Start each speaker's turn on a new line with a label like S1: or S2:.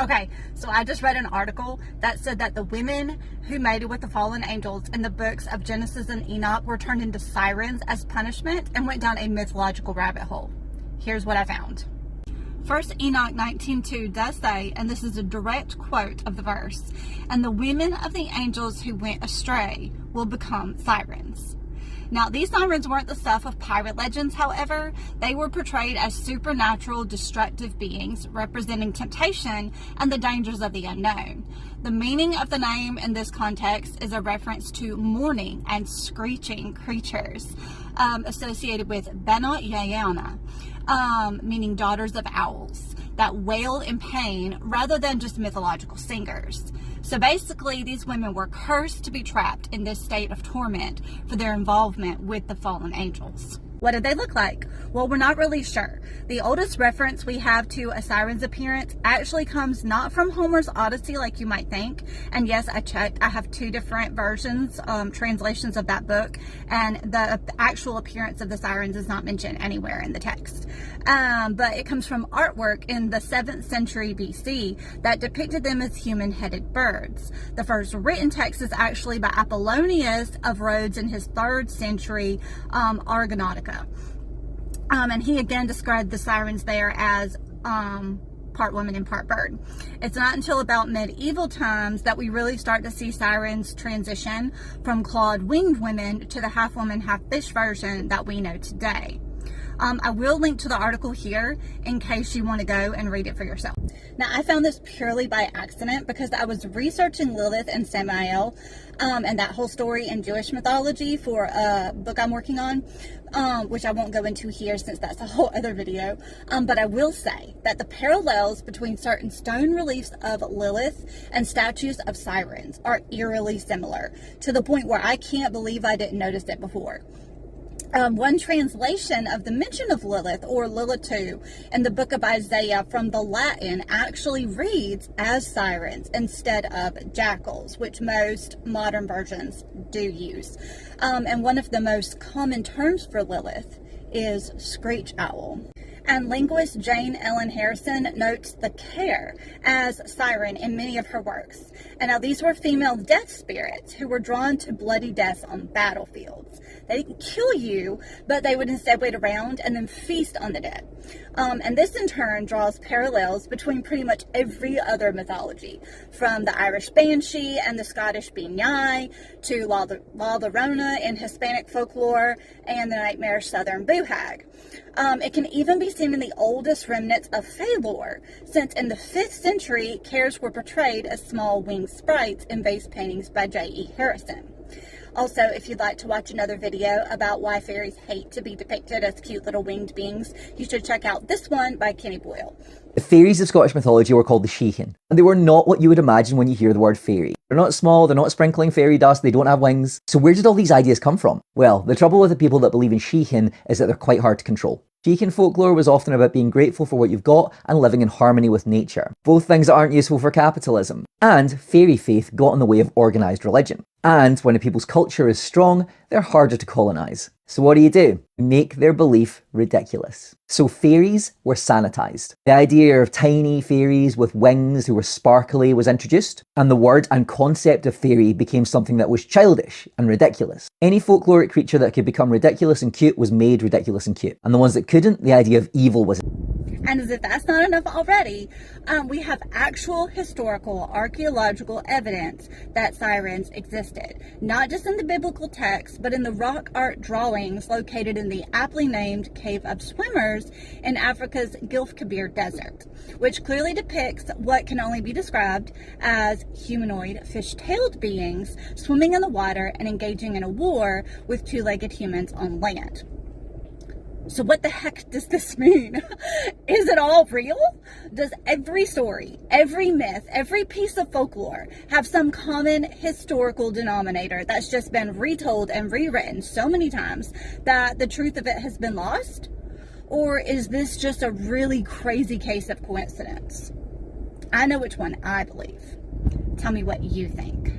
S1: Okay, so I just read an article that said that the women who mated with the fallen angels in the books of Genesis and Enoch were turned into sirens as punishment and went down a mythological rabbit hole. Here's what I found. First Enoch 19:2 does say, and this is a direct quote of the verse, "And the women of the angels who went astray will become sirens." Now, these sirens weren't the stuff of pirate legends, however. They were portrayed as supernatural, destructive beings representing temptation and the dangers of the unknown. The meaning of the name in this context is a reference to mourning and screeching creatures associated with Benot Yayana, meaning daughters of owls, that wail in pain rather than just mythological singers. So basically, these women were cursed to be trapped in this state of torment for their involvement with the fallen angels. What did they look like? Well, we're not really sure. The oldest reference we have to a siren's appearance actually comes not from Homer's Odyssey like you might think. And yes, I checked. I have two different versions, translations of that book, and the actual appearance of the sirens is not mentioned anywhere in the text. But it comes from artwork in the 7th century BC that depicted them as human-headed birds. The first written text is actually by Apollonius of Rhodes in his 3rd century Argonautica. And he again described the sirens there as part woman and part bird. It's not until about medieval times that we really start to see sirens transition from clawed winged women to the half woman, half fish version that we know today. I will link to the article here in case you want to go and read it for yourself. Now, I found this purely by accident because I was researching Lilith and Samael and that whole story in Jewish mythology for a book I'm working on, which I won't go into here since that's a whole other video. But I will say that the parallels between certain stone reliefs of Lilith and statues of sirens are eerily similar, to the point where I can't believe I didn't notice it before. One translation of the mention of Lilith, or Lilitu, in the book of Isaiah from the Latin actually reads as sirens instead of jackals, which most modern versions do use. And one of the most common terms for Lilith is screech owl. And linguist Jane Ellen Harrison notes the care as siren in many of her works. And now these were female death spirits who were drawn to bloody deaths on battlefields. They didn't kill you, but they would instead wait around and then feast on the dead. And this in turn draws parallels between pretty much every other mythology, from the Irish Banshee and the Scottish Beanyai to La Llorona in Hispanic folklore and the nightmarish Southern Boo Hag. It can even be seen in the oldest remnants of Fey lore, since in the 5th century, Cares were portrayed as small winged sprites in vase paintings by J.E. Harrison. Also, if you'd like to watch another video about why fairies hate to be depicted as cute little winged beings, you should check out this one by Kenny Boyle.
S2: The fairies of Scottish mythology were called the Sheehan, and they were not what you would imagine when you hear the word fairy. They're not small, they're not sprinkling fairy dust, they don't have wings. So where did all these ideas come from? Well, the trouble with the people that believe in Sheehan is that they're quite hard to control. Sheehan folklore was often about being grateful for what you've got and living in harmony with nature, both things that aren't useful for capitalism. And fairy faith got in the way of organised religion. And when a people's culture is strong, they're harder to colonise. So what do? You make their belief ridiculous. So fairies were sanitised. The idea of tiny fairies with wings who were sparkly was introduced, and the word and concept of fairy became something that was childish and ridiculous. Any folkloric creature that could become ridiculous and cute was made ridiculous and cute. And the ones that couldn't, the idea of evil was.
S1: And as if that's not enough already, we have actual historical archaeological evidence that sirens existed. Not just in the biblical text, but in the rock art drawings located in the aptly named Cave of Swimmers in Africa's Gilf Kabir Desert, which clearly depicts what can only be described as humanoid fish-tailed beings swimming in the water and engaging in a war with two-legged humans on land. So what the heck does this mean? Is it all real? Does every story, every myth, every piece of folklore have some common historical denominator that's just been retold and rewritten so many times that the truth of it has been lost? Or is this just a really crazy case of coincidence? I know which one I believe. Tell me what you think.